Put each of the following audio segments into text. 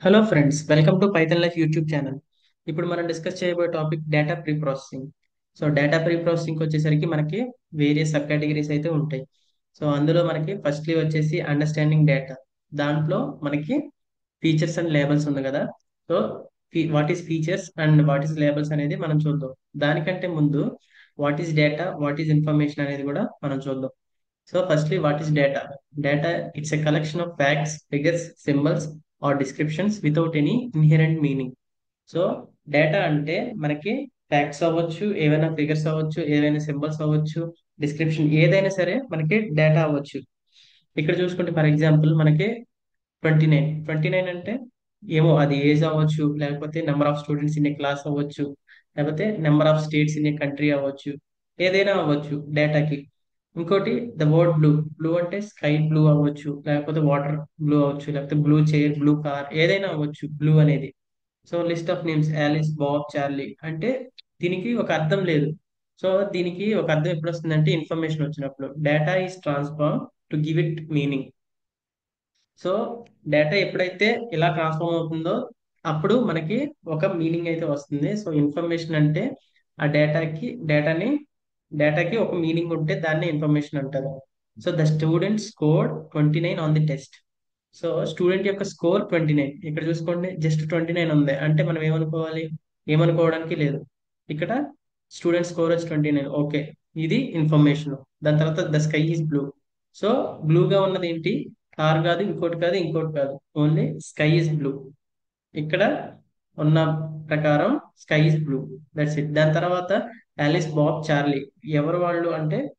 Hello friends, welcome to Python life YouTube channel. ఇప్పుడు మనం discuss చేయబోయే topic data pre processing. So data pre processing వచ్చేసరికి మనకి various sub categories అయితే ఉంటాయి. సో అందులో మనకి ఫస్ట్లీ వచ్చేసి అండర్స్టాండింగ్ డేటా. దాంట్లో మనకి ఫీచర్స్ అండ్ లేబుల్స్ ఉంది కదా. So what is features and what is labels అనేది మనం చూద్దాం. దానికంటే ముందు what is data, what is information అనేది కూడా మనం చూద్దాం. So firstly, what is data? Data, it's a collection of facts, figures, symbols or descriptions without any inherent meaning. So data అంటే మనకి ఫ్యాక్ట్స్ అవ్వచ్చు, ఏవైనా ఫిగర్స్ అవ్వచ్చు, ఏవైనా సింబల్స్ అవ్వచ్చు, డిస్క్రిప్షన్ ఏదైనా సరే మనకి డేటా అవ్వచ్చు. ఇక్కడ చూసుకుంటే ఫర్ ఎగ్జాంపుల్ మనకి 29 అంటే ఏమో అది ఏజ్ అవ్వచ్చు, లేకపోతే number of students in a class అవ్వచ్చు, లేకపోతే number of states in a country అవ్వచ్చు, ఏదైనా అవ్వచ్చు డేటాకి. ఇంకోటి ద వర్డ్ బ్లూ. బ్లూ అంటే స్కై బ్లూ అవ్వచ్చు, లేకపోతే వాటర్ బ్లూ అవ్వచ్చు, లేకపోతే బ్లూ చైర్, బ్లూ కార్, ఏదైనా అవ్వచ్చు బ్లూ అనేది. So list of names Alice, Bob, Charlie అంటే దీనికి ఒక అర్థం లేదు. సో దీనికి ఒక అర్థం ఎప్పుడు వస్తుందంటే ఇన్ఫర్మేషన్ వచ్చినప్పుడు. Data is transform to give it meaning. So data ఎప్పుడైతే ఇలా ట్రాన్స్ఫార్మ్ అవుతుందో అప్పుడు మనకి ఒక మీనింగ్ అయితే వస్తుంది. సో ఇన్ఫర్మేషన్ అంటే ఆ డేటాకి ఒక మీనింగ్ ఉంటే దాన్ని ఇన్ఫర్మేషన్ అంటారు. So the student score 29 on the test. So student యొక్క స్కోర్ 29. ఇక్కడ చూసుకోండి, జస్ట్ 29 ఉంది అంటే మనం ఏమనుకోవాలి? ఏమనుకోవడానికి లేదు. ఇక్కడ స్టూడెంట్ స్కోర్ వచ్చి 29, ఓకే, ఇది ఇన్ఫర్మేషన్. దాని తర్వాత the sky is blue. So బ్లూగా ఉన్నది ఏంటి? కార్ కాదు, ఇంకోటి కాదు, ఇంకోటి కాదు, ఓన్లీ స్కై ఈజ్ బ్లూ. ఇక్కడ ఉన్న ప్రకారం sky is blue. That's it. దాని తర్వాత ఆలిస్, బాబ్, చార్లీ ఎవరు వాళ్ళు అంటే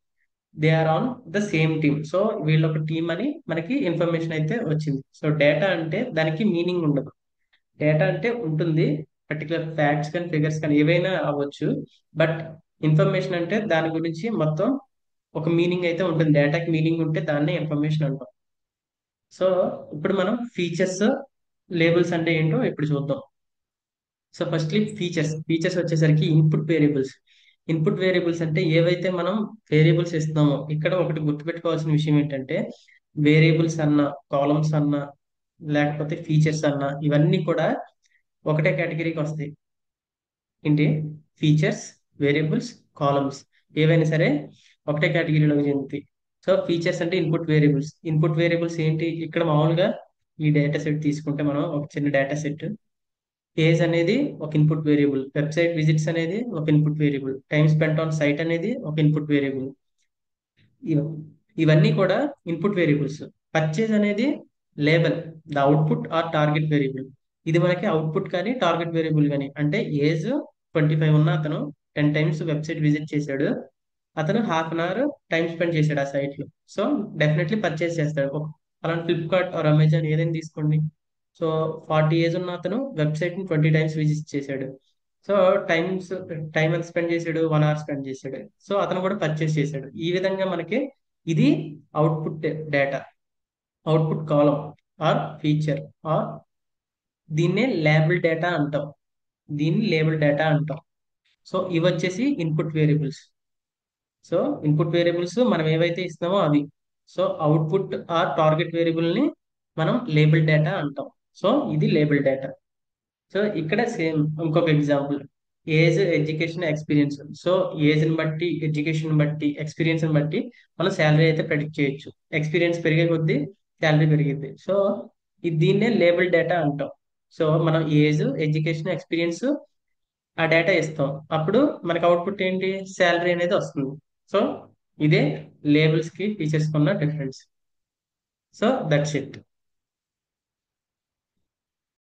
they are on the same team. So వీళ్ళ ఒక టీం అని మనకి ఇన్ఫర్మేషన్ అయితే వచ్చింది. సో డేటా అంటే దానికి మీనింగ్ ఉండదు. డేటా అంటే ఉంటుంది, పర్టికులర్ ఫ్యాక్ట్స్ కానీ ఫిగర్స్ కానీ ఏవైనా అవ్వచ్చు. బట్ ఇన్ఫర్మేషన్ అంటే దాని గురించి మొత్తం ఒక మీనింగ్ అయితే ఉంటుంది. డేటాకి మీనింగ్ ఉంటే దాన్నే ఇన్ఫర్మేషన్ అంటాం. సో ఇప్పుడు మనం ఫీచర్స్, లేబుల్స్ అంటే ఏంటో ఇప్పుడు చూద్దాం. సో ఫస్ట్లీ ఫీచర్స్ వచ్చేసరికి ఇన్పుట్ వేరియబుల్స్. ఇన్పుట్ వేరియబుల్స్ అంటే ఏవైతే మనం వేరియబుల్స్ ఇస్తున్నామో, ఇక్కడ ఒకటి గుర్తుపెట్టుకోవాల్సిన విషయం ఏంటంటే వేరియబుల్స్ అన్న, కాలమ్స్ అన్న, లేకపోతే ఫీచర్స్ అన్న, ఇవన్నీ కూడా ఒకటే కేటగిరీకి వస్తాయి. ఏంటి? ఫీచర్స్, వేరియబుల్స్, కాలమ్స్ ఏవైనా సరే ఒకటే కేటగిరీలోకి చెందుతాయి. సో ఫీచర్స్ అంటే ఇన్పుట్ వేరియబుల్స్. ఇన్పుట్ వేరియబుల్స్ ఏంటి? ఇక్కడ మామూలుగా ఈ డేటా సెట్ తీసుకుంటే మనం ఒక చిన్న డేటా సెట్. ఏజ్ అనేది ఒక ఇన్పుట్ వేరియబుల్, వెబ్సైట్ విజిట్స్ అనేది ఒక input variable, time spent on site అనేది ఒక ఇన్పుట్ వేరియబుల్. ఇవ- ఇవన్నీ కూడా ఇన్పుట్ వేరియబుల్స్. పర్చేజ్ అనేది label, the output or target variable. ఇది మనకి అవుట్పుట్ కానీ టార్గెట్ వేరియబుల్ కానీ. అంటే ఏజ్ 25 ఉన్న అతను 10 టైమ్స్ వెబ్సైట్ విజిట్ చేశాడు, అతను half an hour time spend చేశాడు ఆ సైట్ లో. సో డెఫినెట్లీ పర్చేస్ చేస్తాడు. అలాంటి ఫ్లిప్కార్ట్ ఆర్ అమెజాన్ ఏదైనా తీసుకోండి. సో 40 ఏజ్ ఉన్న అతను వెబ్సైట్ ని 20 టైమ్స్ విజిట్ చేశాడు. సో టైమ్స్ టైం ఎంత స్పెండ్ చేశాడు? 1 అవర్ స్పెండ్ చేశాడు. సో అతను కూడా పర్చేస్ చేశాడు. ఈ విధంగా మనకి ఇది output data, output column or feature or దీన్నే లేబుల్ డేటా అంటాం. దీన్ని లేబుల్ డేటా అంటాం. సో ఇవి వచ్చేసి input variables. So input variables మనం ఏవైతే ఇస్తున్నామో అవి. So output or target variable ని మనం లేబుల్ డేటా అంటాం. సో ఇది లేబుల్ డేటా. సో ఇక్కడ సేమ్ ఇంకొక example, age, education, experience. So age ని బట్టి, ఎడ్యుకేషన్ బట్టి, ఎక్స్పీరియన్స్ ని బట్టి మనం శాలరీ అయితే ప్రెడిక్ట్ చేయొచ్చు. ఎక్స్పీరియన్స్ పెరిగే కొద్దీ శాలరీ పెరిగింది. సో దీన్నే లేబుల్ డేటా అంటాం. సో మనం ఏజ్, ఎడ్యుకేషన్, ఎక్స్పీరియన్స్ ఆ డేటా ఇస్తాం, అప్పుడు మనకి అవుట్పుట్ ఏంటి? శాలరీ అనేది వస్తుంది. సో ఇదే లేబుల్స్ కి ఫీచర్స్ ఉన్న డిఫరెన్స్. So that's it.